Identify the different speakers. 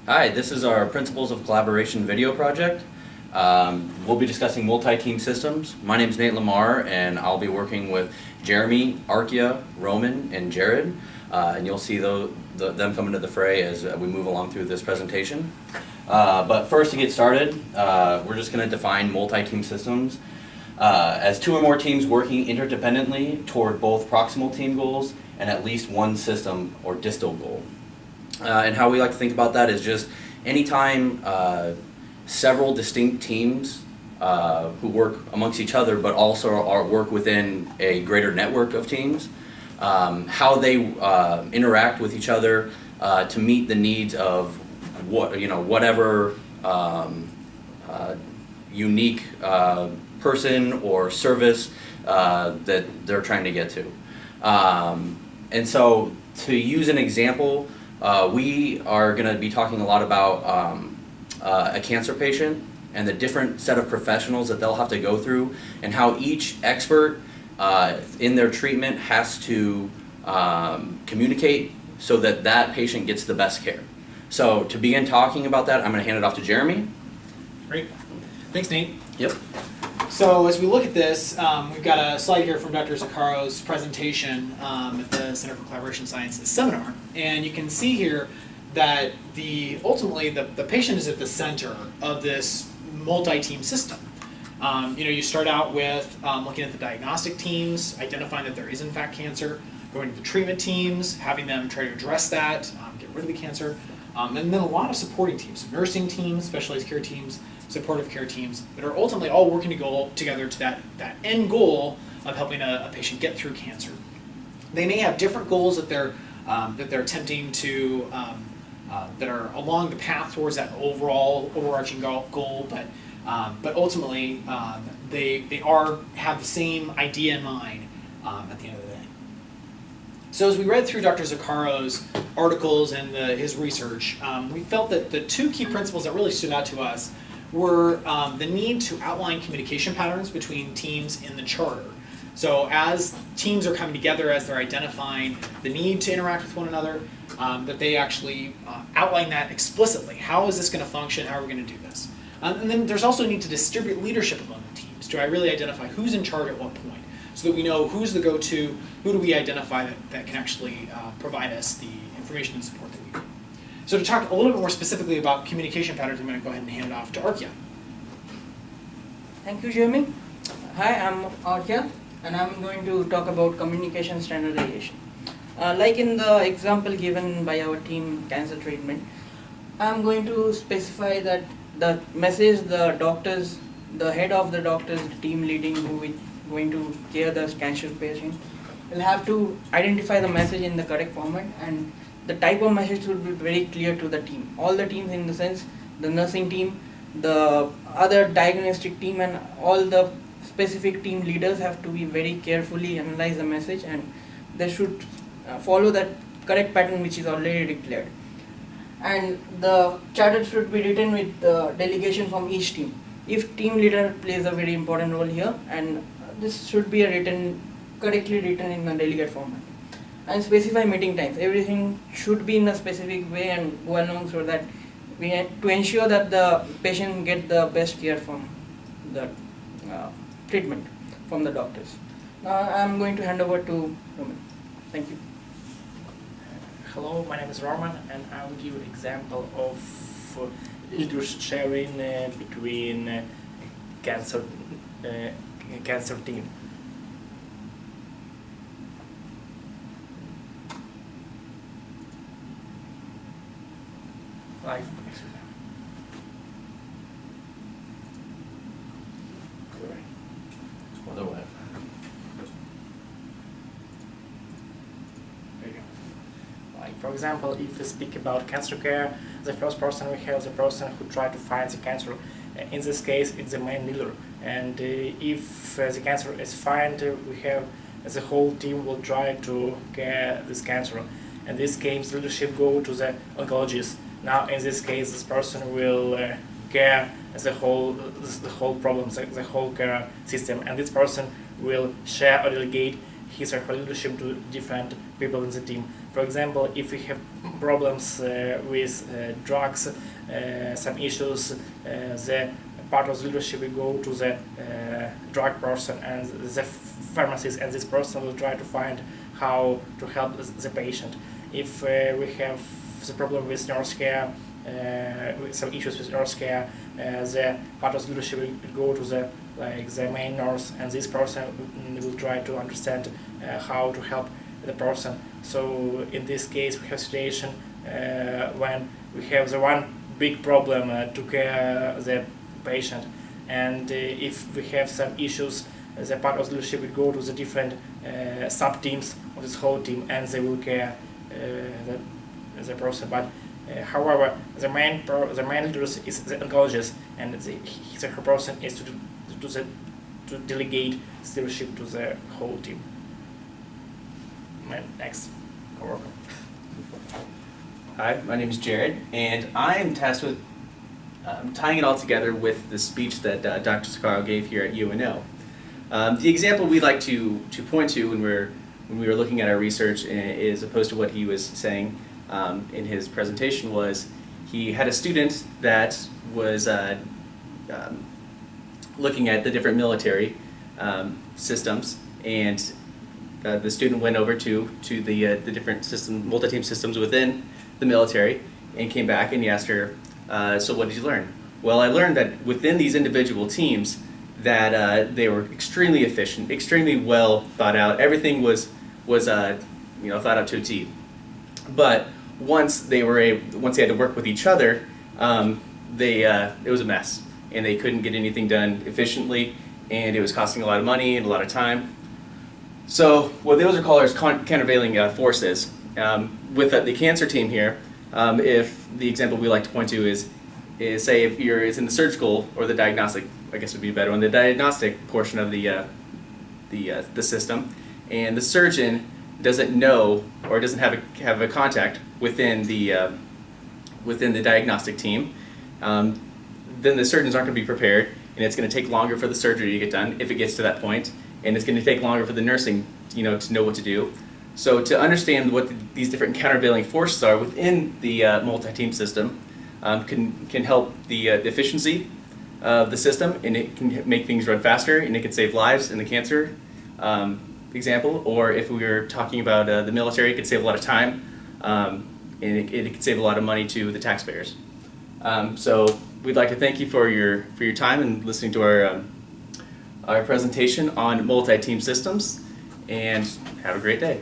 Speaker 1: Hi, this is our Principles of Collaboration video project. We'll be discussing multi-team systems. My name is Nate LeMar, and I'll be working with Jeremy, Arkya, Roman, and Jared. And you'll see them come into the fray as we move along through this presentation. But first, to get started, we're just going to define multi-team systems as two or more teams working interdependently toward both proximal team goals and at least one system or distal goal. And how we like to think about that is just anytime several distinct teams who work amongst each other but also work within a greater network of teams, how they interact with each other to meet the needs of whatever unique person or service that they're trying to get to. And so to use an example, we are going to be talking a lot about a cancer patient and the different set of professionals that they'll have to go through and how each expert in their treatment has to communicate so that that patient gets the best care. So to begin talking about that, I'm going to hand it off to Jeremy.
Speaker 2: Great. Thanks, Nate.
Speaker 1: Yep.
Speaker 2: So as we look at this, we've got a slide here from Dr. Zaccaro's presentation at the Center for Collaboration Sciences seminar. And you can see here that ultimately the patient is at the center of this multi-team system. You start out with looking at the diagnostic teams, identifying that there is in fact cancer, going to the treatment teams, having them try to address that, get rid of the cancer, and then a lot of supporting teams, nursing teams, specialized care teams, supportive care teams that are ultimately all working to go together to that end goal of helping a patient get through cancer. They may have different goals that they're attempting to that are along the path towards that overarching goal, but ultimately they have the same idea in mind at the end of the day. So as we read through Dr. Zaccaro's articles and his research, we felt that the two key principles that really stood out to us were the need to outline communication patterns between teams in the charter. So as teams are coming together, as they're identifying the need to interact with one another, that they actually outline that explicitly. How is this going to function? How are we going to do this? And then there's also a need to distribute leadership among the teams. Do I really identify who's in charge at what point? So that we know who's the go-to, who do we identify that can actually provide us the information and support that we need. So to talk a little bit more specifically about communication patterns, I'm going to go ahead and hand it off to Arkya.
Speaker 3: Thank you, Jeremy. Hi, I'm Arkya, and I'm going to talk about communication standardization. Like in the example given by our team cancer treatment, I'm going to specify that the message the head of the doctors, the team leading who is going to care the cancer patient, will have to identify the message in the correct format, and the type of message should be very clear to the team. All the teams, in the sense, the nursing team, the other diagnostic team, and all the specific team leaders have to be very carefully analyze the message, and they should follow that correct pattern which is already declared. And the charter should be written with the delegation from each team. If team leader plays a very important role here, and this should be correctly written in a delegate format. And specify meeting times. Everything should be in a specific way and go along so that to ensure that the patient get the best care from the treatment from the doctors. Now I'm going to hand over to Roman. Thank you.
Speaker 4: Hello, my name is Roman, and I will give an example of leadership sharing between cancer team. Live.
Speaker 1: Other way.
Speaker 4: There you go. Like, for example, if we speak about cancer care, the first person we have the person who tried to find the cancer. In this case, it's the main leader. And if the cancer is found, we have the whole team will try to care this cancer. In this case, leadership go to the oncologist. Now, in this case, this person will care the whole problem, the whole care system, and this person will share or delegate his or her leadership to different people in the team. For example, if we have problems with drugs, some issues, the part of the leadership will go to the drug person and the pharmacist, and this person will try to find how to help the patient. If we have the problem with nurse care, with some issues with nurse care, the part of the leadership will go to the main nurse, and this person will try to understand how to help the person. So in this case, we have a situation when we have the one big problem to care the patient, and if we have some issues, the part of the leadership will go to the different sub-teams of this whole team, and they will care the person. But however, the main leader is the oncologist, and his or her person is to delegate leadership to the whole team. Next, coworker.
Speaker 5: Hi, my name is Jared, and I am tasked with tying it all together with the speech that Dr. Sakaro gave here at UNO. The example we like to point to when we were looking at our research, as opposed to what he was saying in his presentation, was he had a student that was looking at the different military systems, and the student went over to the different multi-team systems within the military, and came back and he asked her, so what did you learn? Well, I learned that within these individual teams that they were extremely efficient, extremely well thought out. Everything was thought out to a T. But once they had to work with each other, it was a mess, and they couldn't get anything done efficiently, and it was costing a lot of money and a lot of time. So what those are called is countervailing forces. With the cancer team here, if the example we like to point to is say if it's in the surgical or the diagnostic, I guess would be a better one, the diagnostic portion of the system, and the surgeon doesn't know or doesn't have a contact within the diagnostic team, then the surgeons aren't going to be prepared, and it's going to take longer for the surgery to get done if it gets to that point, and it's going to take longer for the nursing, to know what to do. So to understand what these different countervailing forces are within the multi-team system can help the efficiency of the system, and it can make things run faster, and it can save lives in the cancer example. Or if we were talking about the military, it could save a lot of time, and it could save a lot of money to the taxpayers. So we'd like to thank you for your time and listening to our presentation on multi-team systems, and have a great day.